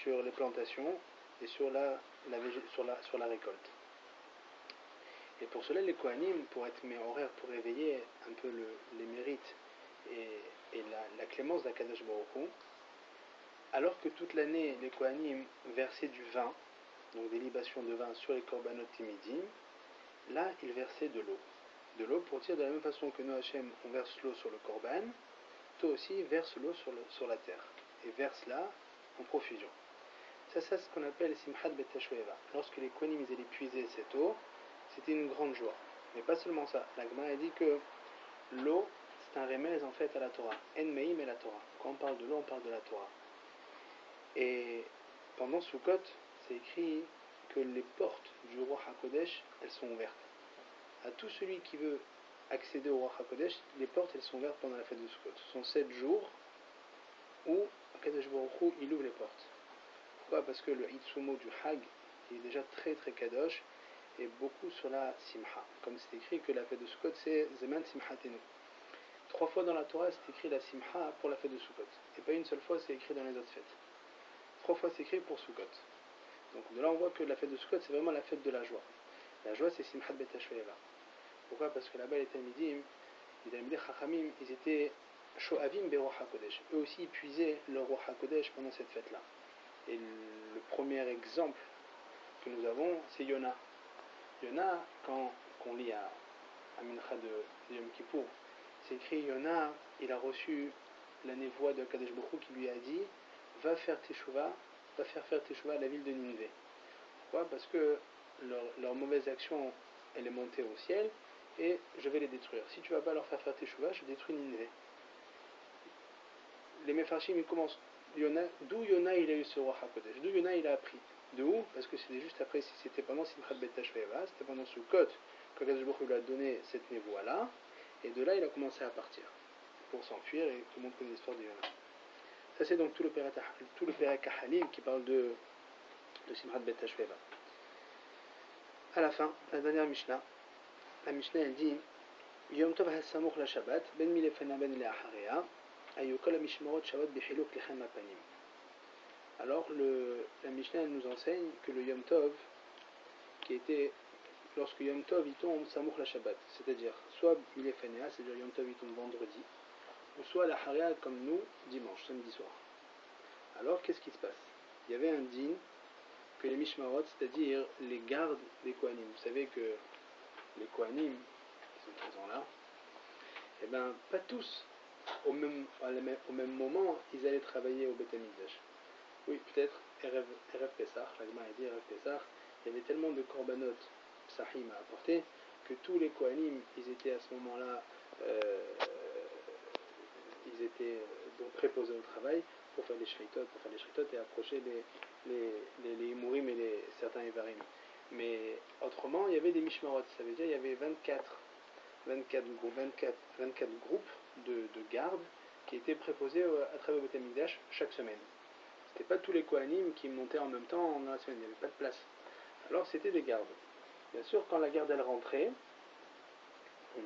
sur les plantations et sur la récolte. Et pour cela, les Kohanim, pour être mis en horaire, pour réveiller un peu les mérites et la clémence d'Akadosh Baruch Hu, alors que toute l'année, les Kohanim versaient du vin, donc des libations de vin sur les korbanot timidim, là, ils versaient de l'eau. De l'eau pour dire de la même façon que nous, Hachem, on verse l'eau sur le korban, toi aussi, verse l'eau sur la terre. Et verse-la en profusion. Ça, c'est ce qu'on appelle Simchat Bet Tashuvah. Lorsque les Kohanim allaient puiser cette eau, c'était une grande joie. Mais pas seulement ça. La Gemara a dit que l'eau, c'est un remède en fait à la Torah. En meim et la Torah. Quand on parle de l'eau, on parle de la Torah. Et pendant Sukkot, c'est écrit que les portes du roi HaKodesh, elles sont ouvertes. À tout celui qui veut accéder au roi HaKodesh, les portes, elles sont ouvertes pendant la fête de Sukkot. Ce sont 7 jours où Akadosh Baruch Hu, il ouvre les portes. Pourquoi ? Parce que le Hitsumo du Hag est déjà très très kadosh et beaucoup sur la Simha. Comme c'est écrit que la fête de Sukkot, c'est Zeman Simhatenu. 3 fois dans la Torah, c'est écrit la Simha pour la fête de Sukkot. Et pas une seule fois, c'est écrit dans les autres fêtes. 3 fois, c'est écrit pour Sukkot. Donc de là, on voit que la fête de Sukkot, c'est vraiment la fête de la joie. La joie, c'est Simchat Bet Tashuvah. Pourquoi ? Parce que là-bas, les Talmidim Chachamim, ils étaient Shoavim Be Roi HaKodesh. Eux aussi, ils puisaient le Roi HaKodesh pendant cette fête-là. Et le premier exemple que nous avons, c'est Yona. Yona, quand on lit à Mincha de Yom Kippour, c'est écrit Yona, il a reçu la névoie de Kadesh Baruch Hu qui lui a dit va faire Teshuvah à la ville de Ninvé. Pourquoi ? Parce que leur mauvaise action, elle est montée au ciel et je vais les détruire. Si tu ne vas pas leur faire Teshuvah, je détruis Ninvé. Les Mefarshim, ils commencent d'où Yona il a eu ce roi HaKodesh, d'où Yona il a appris. De où ? Parce que c'était juste après, c'était pendant Simchat Bet Tashuvah, c'était pendant Sukkot que Kadosh Baruch Hu lui a donné cette névoie-là, et de là il a commencé à partir pour s'enfuir, et tout le monde connaît l'histoire de Yona. Ça c'est donc tout le Perek HaHalil qui parle de Simchat Bet Tashuvah. À la fin, la dernière Mishnah, la Mishnah elle dit Yom Tov HaSamuch la Shabbat, ben milefana ben le'acharia, ayukol mishmarot Shabbat b'chiluk lechem apanim. Alors la Mishnah elle nous enseigne que le Yom Tov, qui était lorsque Yom Tov il tombe Samuch la Shabbat, c'est-à-dire soit milefana, c'est-à-dire Yom Tov il tombe vendredi, ou soit la Haria comme nous dimanche, samedi soir. Alors qu'est-ce qui se passe ? Il y avait un din que les Mishmarot, c'est-à-dire les gardes des Kohanim. Vous savez que les Kohanim qui sont présents là, eh bien pas tous au même moment ils allaient travailler au Beth Amikdash. Oui, peut-être Erev Pessah, la Gemara a dit Erev Pessah, il y avait tellement de korbanot psahim à apporter que tous les Kohanim, ils étaient à ce moment-là ils étaient donc préposés au travail pour faire les shritot et approcher les imurim et certains ivarim. Mais autrement, il y avait des mishmarot, ça veut dire il y avait 24 groupes de gardes qui étaient préposés à travers le Beth Amikdash chaque semaine. C'était pas tous les Kohanim qui montaient en même temps dans la semaine, il n'y avait pas de place. Alors c'était des gardes. Bien sûr, quand la garde elle rentrait, ils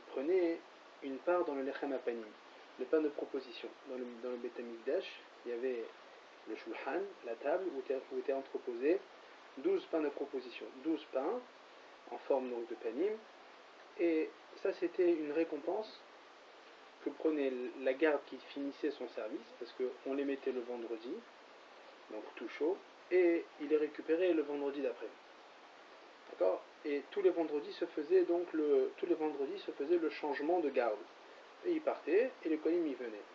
prenaient une part dans le lechem apanim, le pain de proposition. Dans le Beth Amikdash, il y avait le shulchan, la table où étaient entreposés 12 pains de proposition, 12 pains en forme donc de panim, et ça c'était une récompense que prenait la garde qui finissait son service, parce qu'on les mettait le vendredi, donc tout chaud, et il les récupérait le vendredi d'après. D'accord ? Et tous les vendredis se faisait le changement de garde. Et ils partaient, et les kohanim y venaient.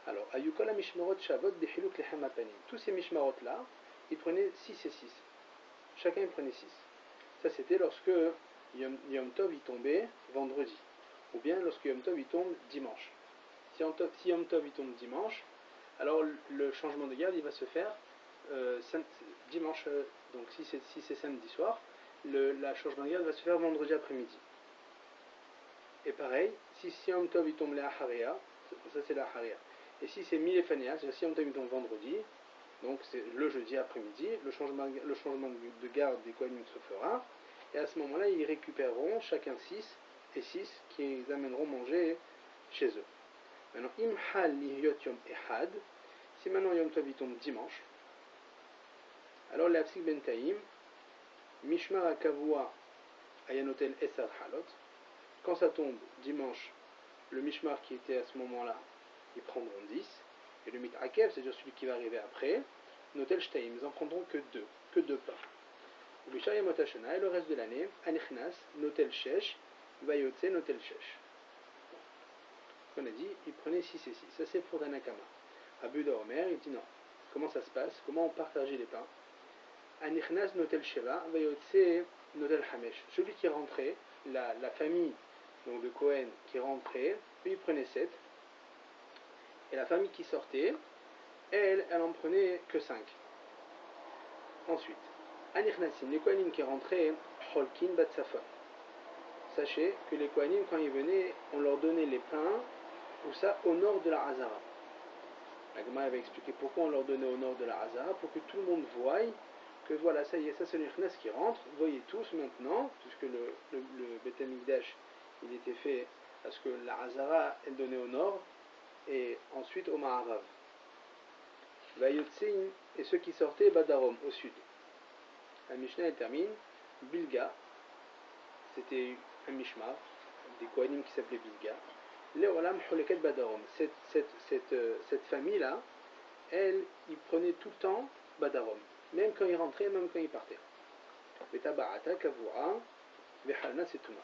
Alors, Ayukola Mishmarot Shavot Bechiluk Lechem Apanim. Tous ces Mishmarot là, ils prenaient 6 et 6. Chacun prenait 6. Ça c'était lorsque Yom Tov il tombait vendredi. Ou bien lorsque Yom Tov il tombe dimanche. Si Yom Tov il tombe dimanche, alors le changement de garde il va se faire dimanche, donc si c'est samedi soir, le changement de garde va se faire vendredi après-midi. Et pareil, si Yom Tov il tombe la Haria, ça c'est la Haria. Et si c'est Milefania, c'est-à-dire si Yom Tov il tombe vendredi, donc c'est le jeudi après-midi, le changement de garde des Kohanim se fera, et à ce moment-là, ils récupéreront chacun 6 et 6 qu'ils amèneront manger chez eux. Maintenant, Imhal Lihyot Yom Ehad, Si maintenant Yom Tov il tombe dimanche, alors l'Afsik Ben Taïm, Mishmar Akavua Ayanotel Esad Halot, quand ça tombe dimanche, le Mishmar qui était à ce moment-là, ils prendront 10, et le Mitakev, c'est-à-dire celui qui va arriver après, Notel Shtaim, ils en prendront que deux pas. Bishar Yamotashana, et le reste de l'année, Anichnas, Notel Shesh, Vayotse, Notel Shesh. On a dit, il prenait 6 et 6. Ça c'est pour Danakama. Abu Omer, il dit non. Comment ça se passe? Comment on partageait les pains? Anichnas notel Sheva, Vayotse notel Hamesh. Celui qui rentrait, la famille donc de Cohen qui rentrait, lui il prenait 7. Et la famille qui sortait, elle en prenait que 5. Ensuite, Anichnasim, les Kohanim qui rentraient, Cholkin Batsafon. Sachez que les Kohanim, quand ils venaient, on leur donnait les pains, ou ça, au nord de la Hazara. La Gemara avait expliqué pourquoi on leur donnait au nord de la Hazara, pour que tout le monde voie que voilà, ça y est, ça c'est le Nichnas qui rentre, voyez tous maintenant, puisque le Beth Amikdash, il était fait parce que la Hazara, elle donnait au nord, et ensuite au Ma'arav. Vayotsin, et ceux qui sortaient, Badarom, au sud. La Mishnah, elle termine, Bilga, c'était un Mishmar, des Kohanim qui s'appelait Bilga. Leolam Choleket Badarom. Cette famille-là, elle, ils prenaient tout le temps Badarom. Même quand ils rentraient, même quand ils partaient. Taba'ata, Kavura, Vehalna, Setuma.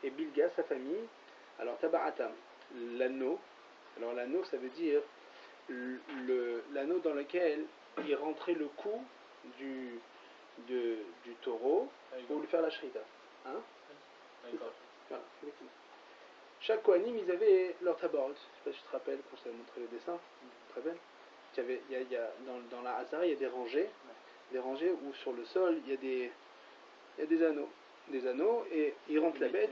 Et Bilga, sa famille, alors Taba'ata, l'anneau. Alors l'anneau, ça veut dire l'anneau dans lequel il rentrait le cou du taureau pour lui faire la shrita. Hein? Voilà, exactement. Chaque Kohanim, ils avaient leur tabarot. Je ne sais pas si tu te rappelles, quand je t'avais montré le dessin, tu te rappelles? Il y a, dans la Hazara, il y a des rangées où sur le sol, il y a des anneaux, et ils rentrent la bête,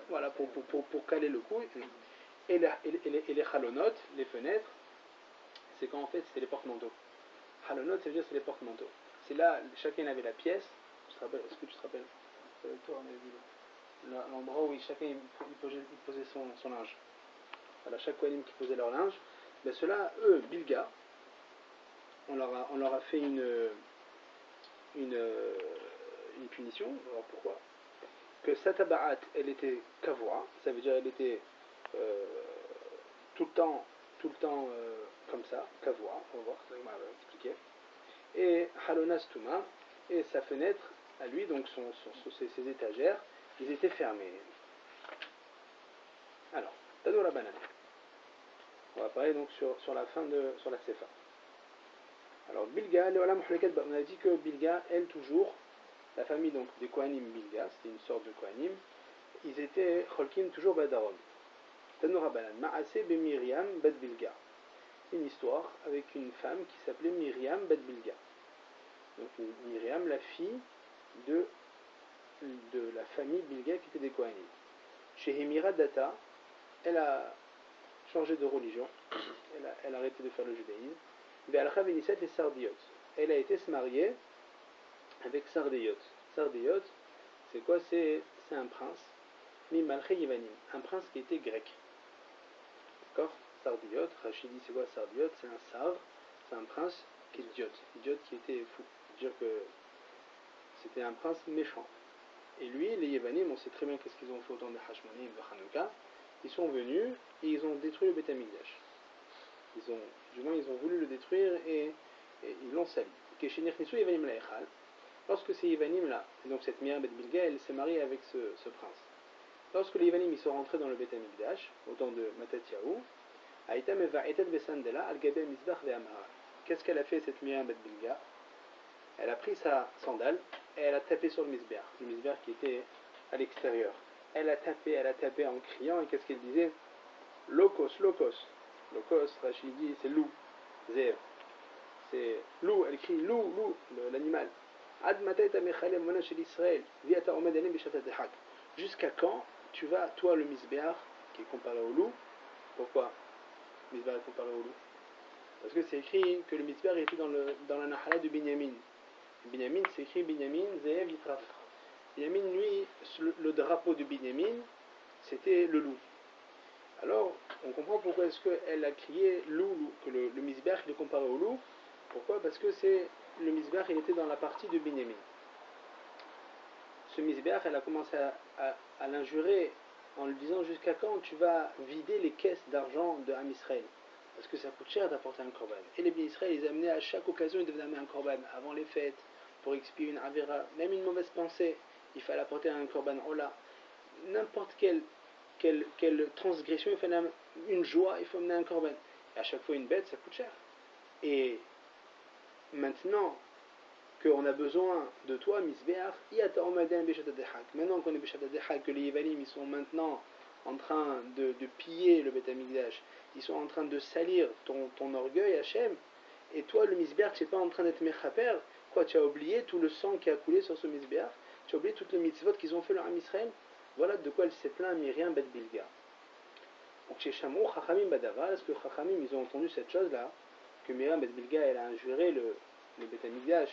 voilà, pour caler le cou. Et les chalonotes, les fenêtres, c'est quand en fait c'était les porte-manteaux. Chalonotes, ça veut dire c'est les porte-manteaux. C'est là, chacun avait la pièce. Est-ce que tu te rappelles? Toi, on avait vu l'endroit où chacun posait son linge. Voilà, chaque Kohanim qui posait leur linge. Ben ceux-là, eux, Bilga, on leur a fait une punition. Alors pourquoi? Que Sataba'at, elle était kavua, ça veut dire elle était tout le temps comme ça, kavua, on va voir, ça m'a expliqué. Et Halonastuma, et sa fenêtre à lui, donc ses étagères, ils étaient fermés. Alors, Tadou la banane. On va parler donc sur la fin sur la Sefa. Alors, Bilga, on a dit que Bilga, elle toujours, la famille donc des Kohanim Bilga, c'était une sorte de Kohanim, ils étaient Cholkin toujours Badarom. Tadou la banane. Ma'ase be Miriam Bad Bilga. Une histoire avec une femme qui s'appelait Miriam Bad Bilga. Donc Miriam, la fille de la famille Bilga qui était des Kohanim. Chez Hemira Data, elle a changé de religion, elle a arrêté de faire le judaïsme. Et Sardiot. Elle a été se marier avec Sardiot. Sardiot, c'est quoi? C'est un prince, Mimalche Yevanim, un prince qui était grec. D'accord? Sardiot, Rachid dit c'est quoi Sardiot? C'est un sarde, c'est un prince qui est idiot qui était fou. C'est-à-dire que c'était un prince méchant. Et lui, les Yevanim, on sait très bien qu'est-ce qu'ils ont fait au temps de Hashmonim, de Hanouka. Ils sont venus et ils ont détruit le Beth Amikdash. Ils ont voulu le détruire et ils l'ont sali. Lorsque ces Yevanim là, et donc cette Miriam Bet Bilga, elle s'est mariée avec ce prince. Lorsque les Yevanim ils sont rentrés dans le Beth Amikdash, au temps de Matatyahu, qu'est-ce qu'elle a fait cette Miriam Bet Bilga? Elle a pris sa sandale et elle a tapé sur le misbéach qui était à l'extérieur. Elle a tapé en criant, et qu'est-ce qu'elle disait? Lokos. Lokos, Rachid dit, c'est loup. Zév. C'est loup, elle crie loup, l'animal. Ad matay tamechalem mona shel Israël, viata omed elem bishat dehak. Jusqu'à quand tu vas, toi le misbéach, qui est comparé au loup? Pourquoi le misbéach est comparé au loup? Parce que c'est écrit que le misbéach était dans la Nahala de Binyamin. Binyamin, c'est écrit Binyamin, Zeev, Yitraf. Binyamin, lui, le drapeau de Binyamin, c'était le loup. Alors, on comprend pourquoi est-ce qu'elle a crié loup, que le misbéach il est comparé au loup. Pourquoi? Parce que le misbéach il était dans la partie de Binyamin. Ce misbéach, elle a commencé à l'injurer en lui disant jusqu'à quand tu vas vider les caisses d'argent de Ham Israël, parce que ça coûte cher d'apporter un korban. Et les Bnei Israël, ils amenaient à chaque occasion, ils devaient amener un korban avant les fêtes, pour expier une avéra, même une mauvaise pensée, il fallait apporter un korban ola. N'importe quelle transgression, il fallait une joie, il faut amener un korban. Et à chaque fois une bête, ça coûte cher. Et maintenant qu'on a besoin de toi, Misbéach, maintenant qu'on est Béchat Adéhak, que les Yévalim ils sont maintenant en train de piller le Beth Amikdash, ils sont en train de salir ton orgueil, Hachem, et toi, le Misbéach, tu n'es pas en train d'être Mechaper, quoi, tu as oublié tout le sang qui a coulé sur ce Misbéach, tu as oublié toutes les mitzvot qu'ils ont fait leur Am Israël. Voilà de quoi elle s'est plaint Myriam Bet Bilga. Donc chez Shamou, Chachamim Badava, est-ce que Chachamim ils ont entendu cette chose-là, que Myriam Bet Bilga elle a injuré le Beth Amikdash,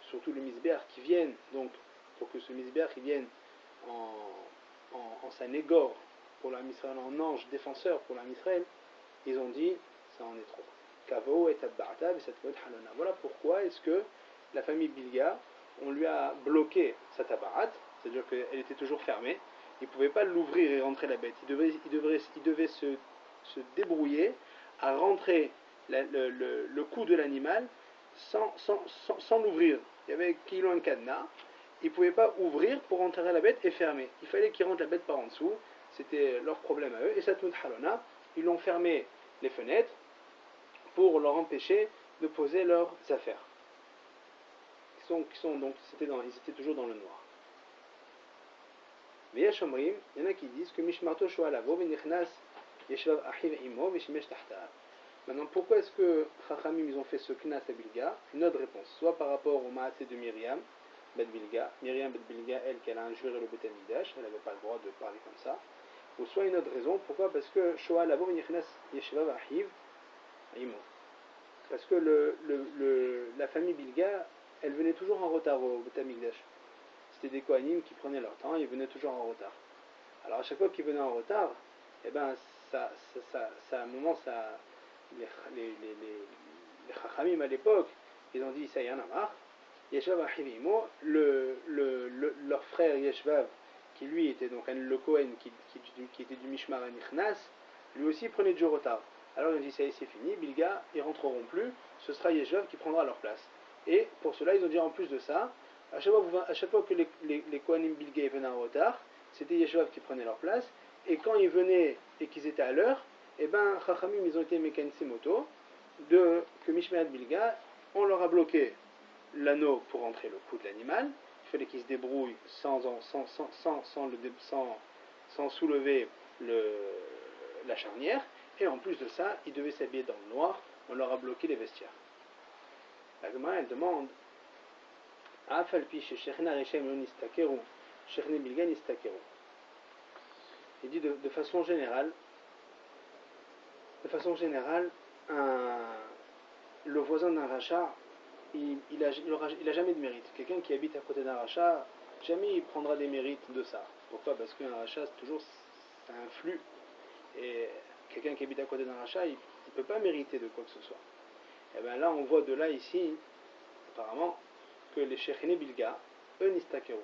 surtout le misbéach qui viennent, donc pour que ce misbéach il vienne en Sanégor pour l'Am Israël, en ange défenseur pour l'Am Israël, ils ont dit ça en est trop. Kavo et Tabbarta et Satvoed Halona. Voilà pourquoi est-ce que la famille Bilga, on lui a bloqué sa tabarat, c'est-à-dire qu'elle était toujours fermée, il ne pouvait pas l'ouvrir et rentrer la bête, il devait se débrouiller à rentrer le cou de l'animal sans l'ouvrir. Il y avait qu'il un cadenas, ils ne pouvaient pas ouvrir pour enterrer la bête et fermer. Il fallait qu'ils rentrent la bête par en dessous, c'était leur problème à eux. Et Satmud Halona, ils l'ont fermé les fenêtres pour leur empêcher de poser leurs affaires. Donc, ils étaient toujours dans le noir. Mais il y en a qui disent que Mishmarto Shoalavo, Venichnas, Yeshvav Ahiv Imo, Veshimesh Tahtar. Maintenant, pourquoi est-ce que Chachamim ils ont fait ce knas à Bilga? Une autre réponse, soit par rapport au maasé de Myriam Bet Bilga, Myriam Bet Bilga, elle a injuré le Beth Amikdash, elle n'avait pas le droit de parler comme ça, ou soit une autre raison, pourquoi? Parce que Shoah Lavo Venichnas Yeshvav Ahiv Imo. Parce que la famille Bilga, elle venait toujours en retard au Beth Amikdash. C'était des Kohanim qui prenaient leur temps, ils venaient toujours en retard. Alors à chaque fois qu'ils venaient en retard, eh ben ça à un moment les Chachamim à l'époque, ils ont dit ça y en a marre. Yeshvav Achivimo, leur frère Yeshvav, qui lui était donc le Kohen qui était du Mishmar à Nichnas, lui aussi prenait du retard. Alors ils ont dit ça y est, c'est fini, Bilga, ils rentreront plus, ce sera Yeshvav qui prendra leur place. Et pour cela, ils ont dit en plus de ça, à chaque fois que les Kohanim Bilga venaient en retard, c'était Yeshvav qui prenait leur place, et quand ils venaient et qu'ils étaient à l'heure, et ben Chachamim ils ont été mécanisimoto que Mishmael Bilga, on leur a bloqué l'anneau pour rentrer le cou de l'animal, il fallait qu'ils se débrouillent sans soulever la charnière, et en plus de ça, ils devaient s'habiller dans le noir, on leur a bloqué les vestiaires. La Gemara elle demande il dit de façon générale, le voisin d'un rachat, il a jamais de mérite. Quelqu'un qui habite à côté d'un rachat, jamais il prendra des mérites de ça. Pourquoi? Parce qu'un rachat, c'est un flux. Et quelqu'un qui habite à côté d'un rachat, il ne peut pas mériter de quoi que ce soit. Et bien là, on voit de là, ici, apparemment, que les Shechene Bilga, eux nistakeru.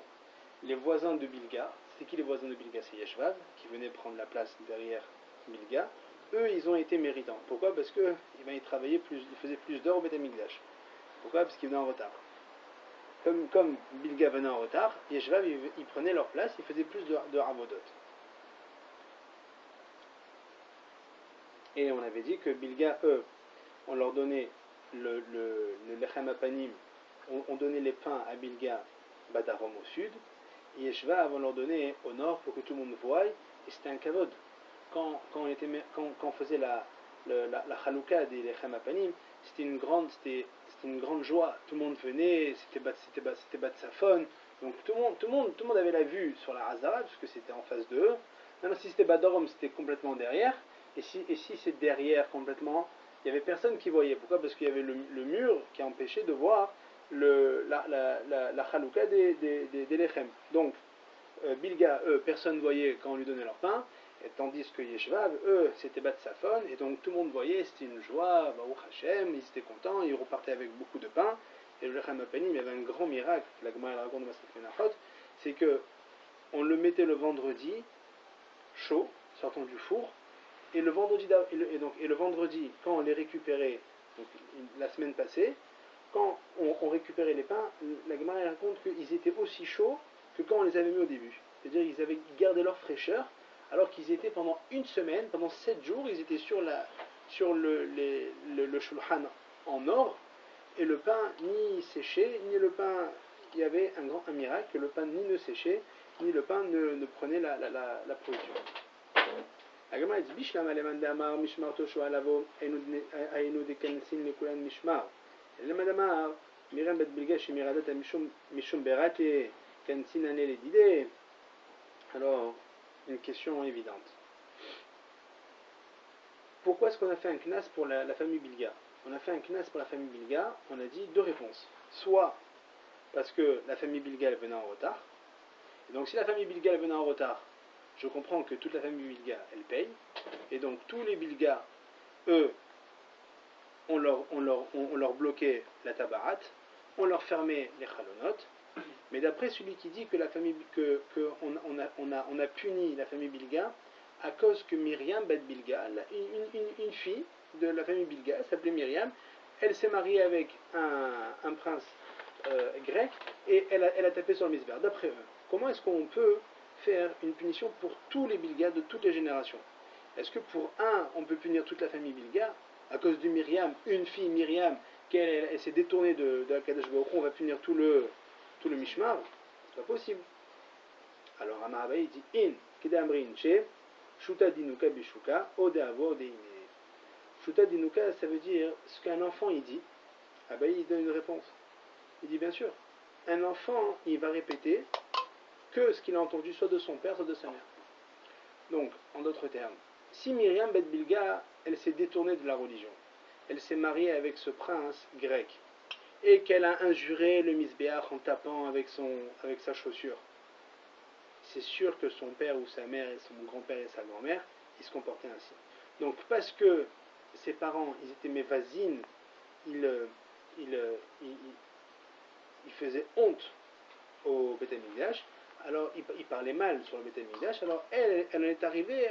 Les voisins de Bilga, c'est qui les voisins de Bilga? C'est Yeshvav, qui venait prendre la place derrière Bilga. Eux, ils ont été méritants. Pourquoi? Parce que ils travaillaient plus, ils faisaient plus d'heures au Beth Amikdash. Pourquoi? Parce qu'ils venaient en retard. Comme Bilga venait en retard, Yeshvav, ils prenaient leur place, ils faisaient plus de Avodot. Et on avait dit que Bilga, eux, on leur donnait le Lechem Apanim, on donnait les pains à Bilga, Badarom au sud, et Yeshvav, on leur donnait au nord pour que tout le monde voie, et c'était un kavod. Quand on faisait la Chalouka des Lechem Apanim, c'était une grande joie. Tout le monde venait, c'était Batsafon. Donc tout le monde avait la vue sur la Hazara, parce que c'était en face d'eux. Maintenant, si c'était Badarom, c'était complètement derrière. Et si c'est derrière complètement, il n'y avait personne qui voyait. Pourquoi? Parce qu'il y avait le mur qui empêchait de voir la Chalouka des Lechem. Donc, Bilga, eux, personne ne voyait quand on lui donnait leur pain. Et tandis que Yeshvav, eux, c'était Bat Safon, et donc tout le monde voyait, c'était une joie, Baruch Hashem, ils étaient contents, ils repartaient avec beaucoup de pain. Et le Lechem Apanim, il y avait un grand miracle, la Gemara elle raconte de Masechet Menachot, c'est que on le mettait le vendredi, chaud, sortant du four, et le vendredi, quand on les récupérait, donc la semaine passée, quand on récupérait les pains, la Gemara raconte qu'ils étaient aussi chauds que quand on les avait mis au début. C'est-à-dire qu'ils avaient gardé leur fraîcheur, alors qu'ils étaient pendant une semaine, pendant 7 jours, ils étaient sur le shulchan en or, et le pain ni séchait, ni le pain, il y avait un miracle, que le pain ni ne séchait, ni le pain ne prenait la pourriture. La Gemara dit Bishlam aleman de'amar mishmar tosho alavo aynu dekansin lekulan mishmar. Aleman de'amar miram bet bilga shemiradat mishum berat et kansin anel edide. Alors, une question évidente. Pourquoi est-ce qu'on a fait un knas pour la famille Bilga? On a fait un knas pour la famille Bilga, on a dit 2 réponses. Soit parce que la famille Bilga elle venait en retard. Et donc si la famille Bilga elle venait en retard, je comprends que toute la famille Bilga elle paye. Et donc tous les Bilga, eux, on leur bloquait la tabarat, on leur fermait les chalonotes. Mais d'après celui qui dit que la famille on a puni la famille Bilga à cause que Myriam Bat Bilga, une fille de la famille Bilga, elle s'appelait Myriam, elle s'est mariée avec un prince grec et elle a tapé sur le misbéar. D'après eux, comment est-ce qu'on peut faire une punition pour tous les Bilga de toutes les générations? Est-ce que pour un, on peut punir toute la famille Bilga à cause de Myriam, une fille Myriam, qu'elle s'est détournée de Akadosh Baruch Hu, on va punir tout le mishmar? C'est pas possible. Alors Amarabaï dit in kedamrin che shuta dinuka bishuka ode avo ode ine. Shuta dinuka, ça veut dire ce qu'un enfant il dit. Abaï il donne une réponse. Il dit bien sûr. Un enfant il va répéter que ce qu'il a entendu soit de son père soit de sa mère. Donc en d'autres termes, si Myriam Bet Bilga elle s'est détournée de la religion, elle s'est mariée avec ce prince grec et qu'elle a injuré le misbéach en tapant avec sa chaussure, c'est sûr que son père ou sa mère et son grand-père et sa grand-mère, ils se comportaient ainsi. Donc parce que ses parents, ils étaient mévasines, ils faisaient honte au Beth Amikdash, alors ils parlaient mal sur le Beth Amikdash, alors elle en est arrivée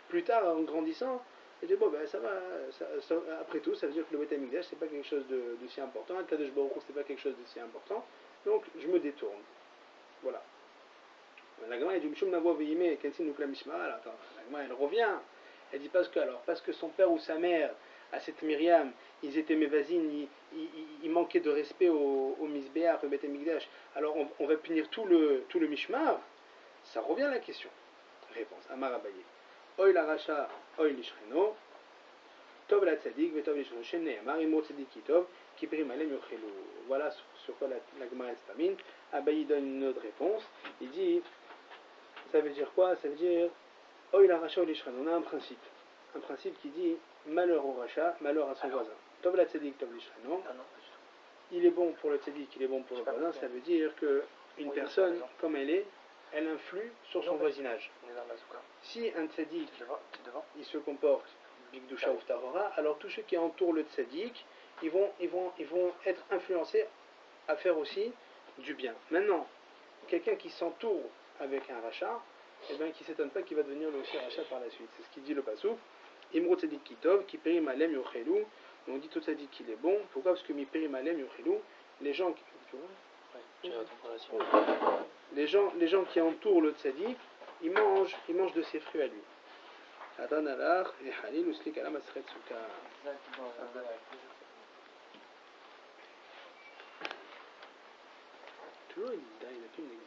plus tard en grandissant. Et dit, bon, ben ça va, après tout, ça veut dire que le Beth Amikdash, c'est pas quelque chose de si important, le Kadosh Baruch Hu, c'est pas quelque chose de si important, donc je me détourne. Voilà. La Gemara dit, Mishum Navo Veime, Kensin Nukla Mishma, alors attends, la Gemara elle revient, elle dit parce que son père ou sa mère, à cette Myriam, ils étaient mévasines, ils manquaient de respect au Misbéach, au Beth Amikdash, alors on va punir tout le Mishmar, ça revient à la question. Réponse, Amar Abaye. Oy la racha, oy lishreno, tov la tzadik, vetov lishreno, shen ne'amar, imo tzadiki tov, ki prim alem yochelu. Voilà sur quoi la Gemara se termine. Abaye donne une autre réponse. Il dit, ça veut dire quoi? Ça veut dire, oy la racha, oy lishreno. On a un principe qui dit, malheur au racha, malheur à son voisin. Tov la tzadik, tov lishreno. Il est bon pour le tzadik, il est bon pour le voisin. Ça veut dire que une personne, comme elle influe sur son voisinage. Si un tzaddik, il se comporte bigdusha ou tahora, alors tous ceux qui entourent le tzaddik, ils vont être influencés à faire aussi du bien. Maintenant, quelqu'un qui s'entoure avec un rachat, eh bien, qui ne s'étonne pas qu'il va devenir lui aussi rachat par la suite. C'est ce qu'il dit le passouk. Imro tzaddik kitov, ki perim alem yochelu. On dit tout tzaddik qu'il est bon. Pourquoi? Parce que mi perim alem yochelu, les gens qui... Les gens qui entourent le tzaddik, ils mangent de ses fruits à lui. Adan alach et halil uslik ala masret suka. Toujours il a une église,